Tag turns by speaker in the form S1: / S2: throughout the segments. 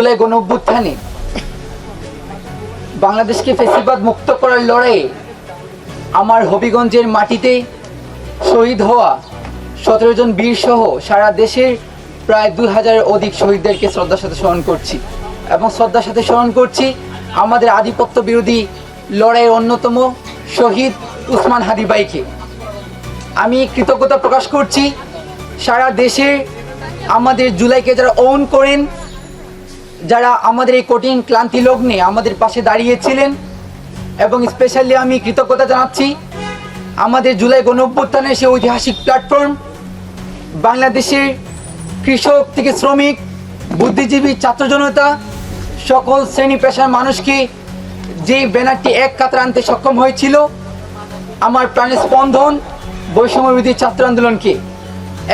S1: জুলাই গণঅভ্যুত্থানে বাংলাদেশকে ফ্যাসিবাদ মুক্ত করার লড়াইয়ে আমার হবিগঞ্জের মাটিতে শহীদ হওয়া 17 জন বীর সহ সারা দেশের প্রায় 2000-এর অধিক শহীদদেরকে শ্রদ্ধার সাথে স্মরণ করছি এবং শ্রদ্ধার সাথে স্মরণ করছি আমাদের আধিপত্য বিরোধী লড়াইয়ের অন্যতম শহীদ উসমান হাদি ভাইকে। আমি কৃতজ্ঞতা প্রকাশ করছি সারা দেশে আমাদের জুলাইকে যারা ওন করেন, যারা আমাদের এই কঠিন ক্লান্তি লগ্নে আমাদের পাশে দাঁড়িয়েছিলেন, এবং স্পেশালি আমি কৃতজ্ঞতা জানাচ্ছি আমাদের জুলাই গণঅভ্যুত্থানের সেই ঐতিহাসিক প্ল্যাটফর্ম বাংলাদেশের কৃষক থেকে শ্রমিক, বুদ্ধিজীবী, ছাত্র জনতা, সকল শ্রেণী পেশার মানুষকে যে ব্যানারটি এক কাতারে আনতে সক্ষম হয়েছিল, আমার প্রাণের স্পন্দন বৈষম্যবিরোধী ছাত্র আন্দোলনকে,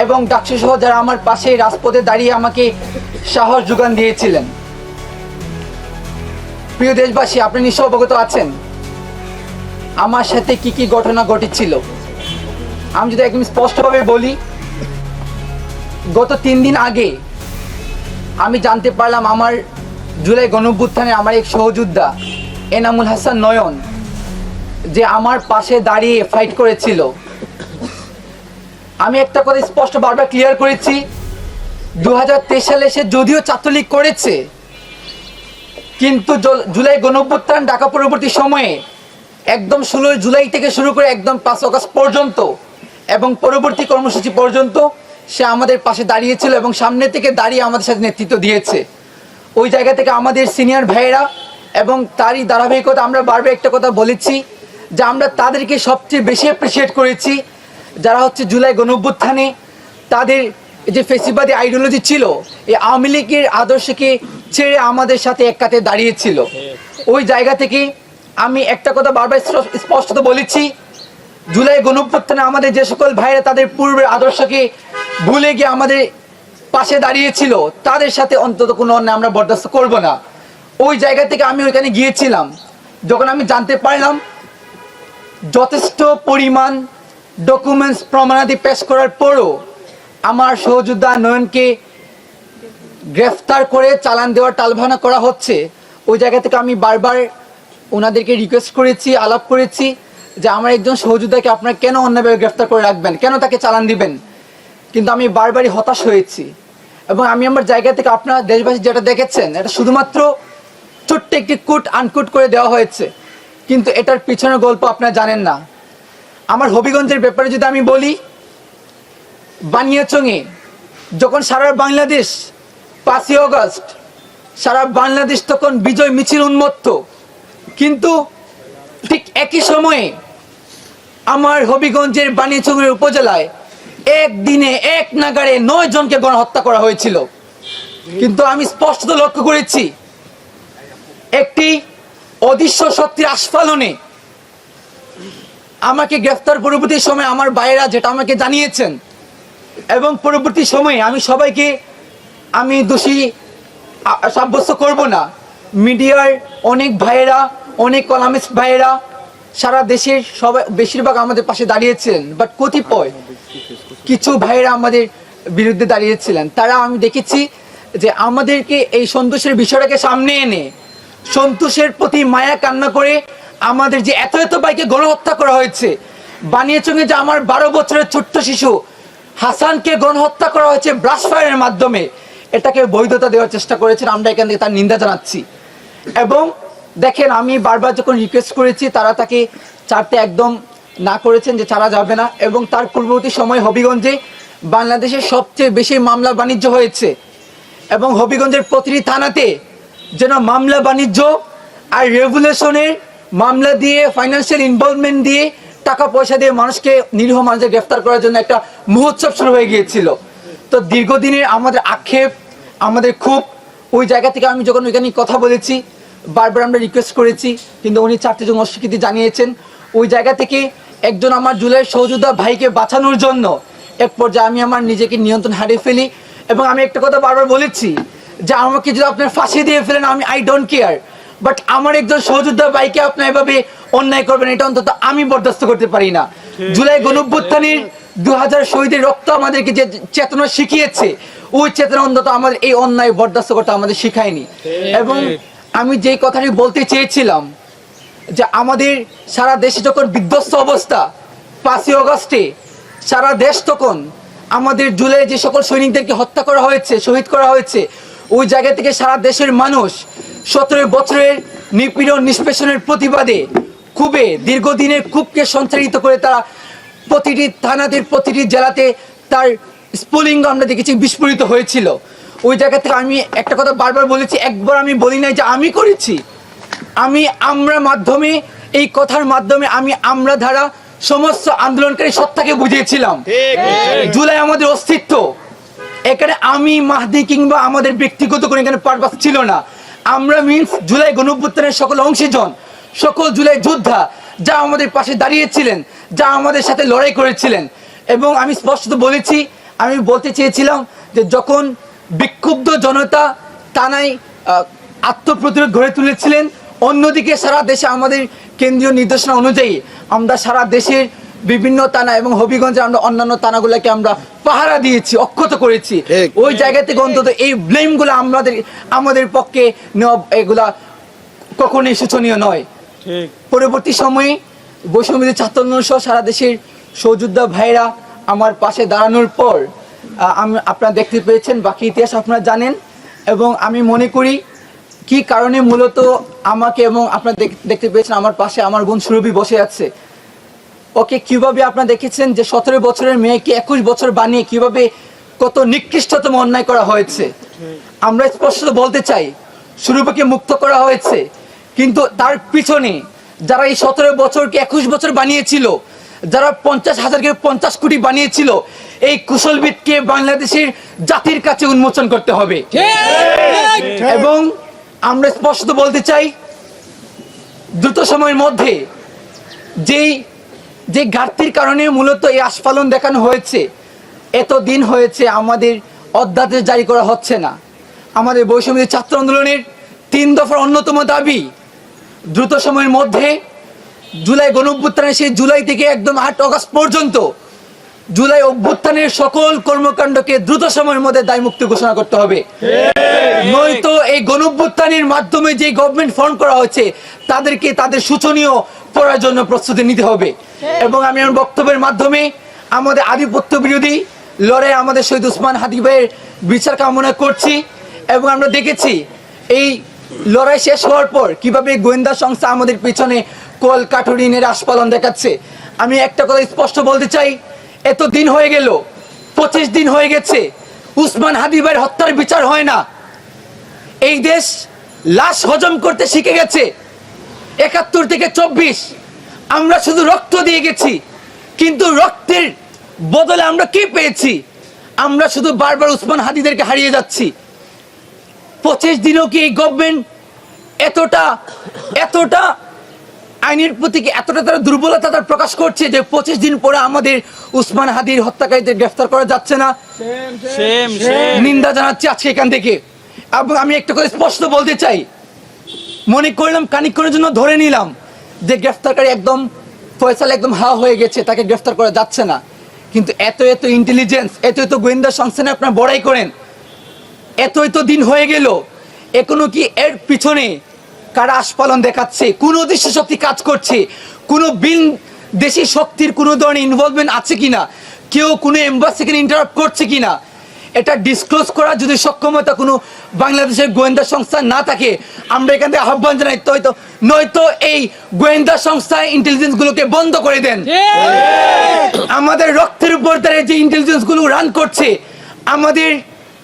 S1: এবং ডাকসু সহ যারা আমার পাশে রাজপথে দাঁড়িয়ে আমাকে সাহস যোগান দিয়েছিলেন। প্রিয় দেশবাসী, আপনি নিশ্চয় অবগত আছেন আমার সাথে কি কি ঘটনা ঘটেছিল। আমি যদি একদম স্পষ্টভাবে বলি, গত 3 দিন আগে আমি জানতে পারলাম আমার জুলাই গণঅভ্যুত্থানে আমার এক সহযোদ্ধা এনামুল হাসান নয়ন, যে আমার পাশে দাঁড়িয়ে ফাইট করেছিল। আমি একটা কথা স্পষ্ট বারবার ক্লিয়ার করেছি, 2023 সালে সে যদিও ছাত্রলীগ করেছে, কিন্তু জুলাই গণঅভ্যুত্থান ঢাকা পরবর্তী সময়ে একদম 16 জুলাই থেকে শুরু করে একদম 5 আগস্ট পর্যন্ত এবং পরবর্তী কর্মসূচি পর্যন্ত সে আমাদের পাশে দাঁড়িয়েছিল এবং সামনে থেকে দাঁড়িয়ে আমাদের সাথে নেতৃত্ব দিয়েছে। ওই জায়গা থেকে আমাদের সিনিয়র ভাইয়েরা এবং তারই ধারাবাহিকতা আমরা বারবার একটা কথা বলেছি যে আমরা তাদেরকে সবচেয়ে বেশি অ্যাপ্রিসিয়েট করেছি, যারা হচ্ছে জুলাই গণঅভ্যুত্থানে তাদের যে ফেসিবাদী আইডিওলজি ছিল, এই আওয়ামী লীগের আদর্শকে ছেড়ে আমাদের সাথে এক কাতে দাঁড়িয়েছিল। ওই জায়গা থেকে আমি একটা কথা বারবার স্পষ্টত বলেছি, জুলাই গণঅভ্যুত্থানে আমাদের যে সকল ভাইরা তাদের পূর্বের আদর্শকে ভুলে গিয়ে আমাদের পাশে দাঁড়িয়েছিল, তাদের সাথে অন্তত কোনো অন্যায় আমরা বরদাস্ত করব না। ওই জায়গা থেকে আমি ওইখানে গিয়েছিলাম, যখন আমি জানতে পারলাম যথেষ্ট পরিমাণ ডকুমেন্টস প্রমাণাদি পেশ করার পরও আমার সহযোদ্ধা নয়নকে গ্রেফতার করে চালান দেওয়ার টালভানা করা হচ্ছে, ওই জায়গা থেকে আমি বারবার ওনাদেরকে রিকোয়েস্ট করেছি, আলাপ করেছি যে আমার একজন সহযোদ্ধাকে আপনারা কেন অন্যভাবে গ্রেফতার করে রাখবেন, কেন তাকে চালান দিবেন। কিন্তু আমি বারবারই হতাশ হয়েছি এবং আমি আমার জায়গা থেকে আপনারা দেশবাসী যেটা দেখেছেন, এটা শুধুমাত্র ছোট্ট একটি কুট আনকুট করে দেওয়া হয়েছে, কিন্তু এটার পিছনের গল্প আপনারা জানেন না। আমার হবিগঞ্জের ব্যাপারে যদি আমি বলি, বানিয়াচংয়ে যখন সারা বাংলাদেশ 5ই আগস্ট সারা বাংলাদেশ তখন বিজয় মিছিল উন্মত্ত, কিন্তু ঠিক একই সময়ে আমার হবিগঞ্জের বানিয়াচংয়ের উপজেলায় একদিনে এক নাগাড়ে 9 জনকে গণহত্যা করা হয়েছিল। কিন্তু আমি স্পষ্টত লক্ষ্য করেছি একটি অদৃশ্য শক্তির আস্ফালনে আমাকে গ্রেফতার পরবর্তী সময় আমার ভাইয়েরা যেটা আমাকে জানিয়েছেন, এবং পরবর্তী সময়ে আমি সবাইকে আমি দোষী সাব্যস্ত করব না, মিডিয়ার অনেক ভাইয়েরা, অনেক কলামিস্ট ভাইয়েরা সারা দেশের সবাই বেশিরভাগ আমাদের পাশে দাঁড়িয়েছিলেন, বাট কতিপয় কিছু ভাইয়েরা আমাদের বিরুদ্ধে দাঁড়িয়েছিলেন। তারা আমি দেখেছি যে আমাদেরকে এই সন্তোষের বিষয়টাকে সামনে এনে সন্তোষের প্রতি মায়া কান্না করে আমাদের যে এত এত ভাইকে গণহত্যা করা হয়েছে, বানিয়াচংয়ে যে আমার 12 বছরের ছোট্ট শিশু হাসানকে গণহত্যা করা হয়েছে ব্রাশ ফায়ারের মাধ্যমে, এটাকে বৈধতা দেওয়ার চেষ্টা করেছেন। আমরা এখান থেকে তার নিন্দা জানাচ্ছি। এবং দেখেন, আমি বারবার যখন রিকোয়েস্ট করেছি তারা তাকে ছাড়তে একদম না করেছেন যে ছাড়া যাবে না, এবং তার পূর্ববর্তী সময় হবিগঞ্জে বাংলাদেশের সবচেয়ে বেশি মামলা বাণিজ্য হয়েছে, এবং হবিগঞ্জের প্রতিটি থানাতে যেন মামলা বাণিজ্য আর রেগুলেশনের মামলা দিয়ে, ফাইন্যান্সিয়াল ইনভলভমেন্ট দিয়ে, টাকা পয়সা দিয়ে মানুষকে, নিরীহ মানুষকে গ্রেফতার করার জন্য একটা মহোৎসব শুরু হয়ে গিয়েছিল। তো দীর্ঘদিনের আমাদের আক্ষেপ, আমাদের খুব, ওই জায়গা থেকে আমি যখন ওইখানে কথা বলেছি, বারবার আমরা রিকোয়েস্ট করেছি, কিন্তু উনি 4টি জন অস্বীকৃতি জানিয়েছেন। ওই জায়গা থেকে একজন আমার জুলাইয়ের সহযোদ্ধা ভাইকে বাঁচানোর জন্য এক পর্যায়ে আমি আমার নিজেকে নিয়ন্ত্রণ হারিয়ে ফেলি, এবং আমি একটা কথা বারবার বলেছি যে আমাকে যদি আপনার ফাঁসি দিয়ে ফেলেন, আমি আই ডোন্ট কেয়ার, বাট আমার একজন সহযোদ্ধা ভাইকে আপনি এভাবে অন্যায় করবেন, এটা অন্তত আমি বরদাস্ত করতে পারি না। জুলাই গণঅভ্যুত্থানের 2000 শহীদের রক্ত আমাদেরকে যে চেতনা শিখিয়েছে, ওই চেতনা অন্তত আমাদের এই অন্যায় বরদাস্ত করতে আমাদের শিখায়নি। এবং আমি যে কথাটি বলতে চেয়েছিলাম যে আমাদের সারা দেশে যখন বিধ্বস্ত অবস্থা 5ই আগস্টে সারা দেশ তখন আমাদের জুলাই যে সকল সৈনিকদেরকে হত্যা করা হয়েছে, শহীদ করা হয়েছে, ওই জায়গা থেকে সারা দেশের মানুষ 17 বছরের নিপীড়ন নিষ্পেষণের প্রতিবাদে খুবই দীর্ঘদিনের ক্ষোভকে সঞ্চারিত করে তারা প্রতিটি থানাদের প্রতিটি জেলাতে তার স্ফুলিঙ্গ আমরা দেখেছি বিস্ফোরিত হয়েছিল। ওই জায়গা থেকে আমি একটা কথা বারবার বলেছি, একবার আমি বলি নাই যে আমি করেছি, আমরা মাধ্যমে এই কথার মাধ্যমে আমরা ধারা সমস্ত আন্দোলনকারী সত্তাকে বুঝিয়েছিলাম জুলাই আমাদের অস্তিত্ব। এখানে আমি মাহদি কিংবা আমাদের ব্যক্তিগত কোনো এখানে পারপাস ছিল না। আমরা মিন্স জুলাই গণঅভ্যুত্থানের সকল অংশীজন, সকল জুলাই যোদ্ধা যা আমাদের পাশে দাঁড়িয়েছিলেন, যা আমাদের সাথে লড়াই করেছিলেন। এবং আমি স্পষ্ট বলেছি, আমি বলতে চেয়েছিলাম যে যখন বিক্ষুব্ধ জনতা থানায় আত্মপ্রতিরোধ গড়ে তুলেছিলেন, অন্যদিকে সারা দেশে আমাদের কেন্দ্রীয় নির্দেশনা অনুযায়ী আমরা সারা দেশের বিভিন্ন থানা এবং হবিগঞ্জে আমরা অন্যান্য থানাগুলোকে আমরা পাহারা দিয়েছি, অক্ষত করেছি। ওই জায়গা থেকে অন্তত এই ব্লেমগুলো আমাদের পক্ষে নেওয়া এগুলা কখনোই শোচনীয় নয়। পরবর্তী সময়ে বৈষম্য ছাত্র আন্দোলন সহ সারা দেশের সহযোদ্ধা ভাইরা আমার পাশে দাঁড়ানোর পর আপনারা দেখতে পেয়েছেন, বাকি ইতিহাস আপনারা জানেন। এবং আমি মনে করি কি কারণে মূলত আমাকে এবং আপনারা দেখতে পেয়েছেন আমার পাশে আমার বোন সুরভি বসে আছে। ওকে কিভাবে আপনারা দেখেছেন যে 17 বছরের মেয়েকে 21 বছর বানিয়ে কিভাবে কত নিকৃষ্টতম অন্যায় করা হয়েছে। আমরা স্পষ্ট বলতে চাই সুরভিকে মুক্ত করা হয়েছে, কিন্তু তার পিছনে যারা এই 17 বছরকে 21 বছর বানিয়েছিল, যারা 50,000কে 50 কোটি বানিয়েছিল, এই কুশলবিদকে বাংলাদেশের জাতির কাছে উন্মোচন করতে হবে। এবং আমরা স্পষ্ট বলতে চাই দ্রুত সময়ের মধ্যে যে ঘাটতির কারণে মূলত এই আস্ফালন দেখানো হয়েছে, এত দিন হয়েছে আমাদের অধ্যাদেশ জারি করা হচ্ছে না। আমাদের বৈষম্য ছাত্র আন্দোলনের 3 দফার অন্যতম দাবি দ্রুত সময়ের মধ্যে জুলাই গণঅভ্যুত্থানের সেই জুলাই থেকে একদম 8 আগস্ট পর্যন্ত জুলাই অভ্যুত্থানের সকল কর্মকাণ্ডকে দ্রুত সময়ের মধ্যে দায়মুক্ত ঘোষণা করতে হবে। নয়তো এই গণঅভ্যুত্থানের মাধ্যমে যে গভর্নমেন্ট ফর্ম করা হয়েছে তাদেরকে তাদের শোচনীয় পড়ার জন্য প্রস্তুতি নিতে হবে। এবং আমি আমার বক্তব্যের মাধ্যমে আমাদের আধিপত্য বিরোধী লড়াই আমাদের শহীদ ওসমান হাদি ভাইয়ের বিচার কামনা করছি। এবং আমরা দেখেছি এই লড়াই শেষ হওয়ার পর কিভাবে গোয়েন্দা সংস্থা আমাদের পিছনে কল কাঠুরিনের আস্ফালন দেখাচ্ছে। আমি একটা কথা স্পষ্ট বলতে চাই, এত দিন হয়ে গেল, 25 দিন হয়ে গেছে, ওসমান হাদি ভাইয়ের হত্যার বিচার হয় না। এই দেশ লাশ হজম করতে শিখে গেছে। 71 থেকে 24 আমরা শুধু রক্ত দিয়ে গেছি, কিন্তু রক্তের বদলে আমরা কি পেয়েছি? আমরা শুধু বারবার ওসমান হাদিদেরকে হারিয়ে যাচ্ছি। 25 দিনও কি এই গভর্নমেন্ট এতটা আইনের প্রতি এতটা তারা দুর্বলতা তার প্রকাশ করছে যে 25 দিন পরে আমাদের ওসমান হাদির হত্যাকারীদের গ্রেফতার করা যাচ্ছে না? নিন্দা জানাচ্ছি আজকে এখান থেকে। এবং আমি একটা করে স্পষ্ট বলতে চাই, মনে করলাম খানিকক্ষণের জন্য ধরে নিলাম যে গ্রেফতারকারী একদম ফয়সালা একদম হাওয়া হয়ে গেছে, তাকে গ্রেফতার করা যাচ্ছে না। কিন্তু এত ইন্টেলিজেন্স, এত গোয়েন্দা সংস্থানে আপনারা বড়াই করেন, এত দিন হয়ে গেল, এখনো কি এর পিছনে কারা আস্ফালন দেখাচ্ছে? কোন অদৃশ্য শক্তি কাজ করছে? কোনো দেশি শক্তির কোনো ধরনের ইনভলভমেন্ট আছে কিনা? কেউ কোনো এম্বাসিকে ইন্টারাপ্ট করছে কিনা? এটা ডিসক্লোজ করার যদি সক্ষমতা কোনো বাংলাদেশের গোয়েন্দা সংস্থা না থাকে, আমরা এখান থেকে আহ্বান জানাই নয়তো এই গোয়েন্দা সংস্থা ইন্টেলিজেন্স গুলোকে বন্ধ করে দেন। আমাদের রক্তের উপর তারা যে ইন্টেলিজেন্স গুলো রান করছে, আমাদের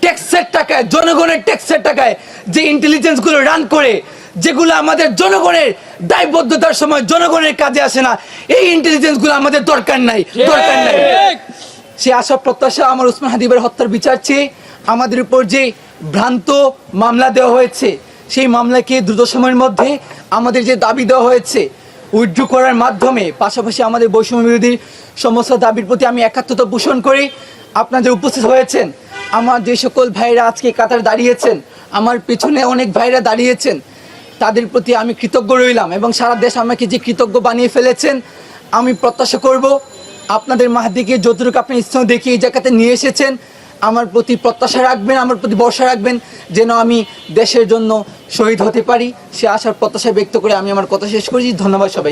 S1: ট্যাক্সের টাকায়, জনগণের ট্যাক্সের টাকায় যে ইন্টেলিজেন্স গুলো রান করে, যেগুলো আমাদের জনগণের দায়বদ্ধতার সময় জনগণের কাজে আসে না, এই ইন্টেলিজেন্স গুলো আমাদের দরকার নাই। সে আশা প্রত্যাশা আমার ওসমান হাদি ভাইয়ের হত্যার বিচার চেয়ে আমাদের উপর যে ভ্রান্ত মামলা দেওয়া হয়েছে, সেই মামলাকে দ্রুত সময়ের মধ্যে আমাদের যে দাবি দেওয়া হয়েছে উইথড্র করার মাধ্যমে, পাশাপাশি আমাদের বৈষম্য বিরোধী সমস্ত দাবির প্রতি আমি একাত্মতা পোষণ করি। আপনারা যে উপস্থিত হয়েছেন, আমার যে সকল ভাইরা আজকে কাতার দাঁড়িয়েছেন, আমার পেছনে অনেক ভাইরা দাঁড়িয়েছেন, তাদের প্রতি আমি কৃতজ্ঞ রইলাম। এবং সারা দেশ আমাকে যে কৃতজ্ঞ বানিয়ে ফেলেছেন, আমি প্রত্যাশা করব আপনাদের মাহদিকে যতটুকু আপনি স্নেহ দেখিয়ে এই জায়গাতে নিয়ে এসেছেন, আমার প্রতি প্রত্যাশা রাখবেন, আমার প্রতি ভরসা রাখবেন, যেন আমি দেশের জন্য শহীদ হতে পারি। সে আশার প্রত্যাশা ব্যক্ত করে আমি আমার কথা শেষ করেছি। ধন্যবাদ সবাই।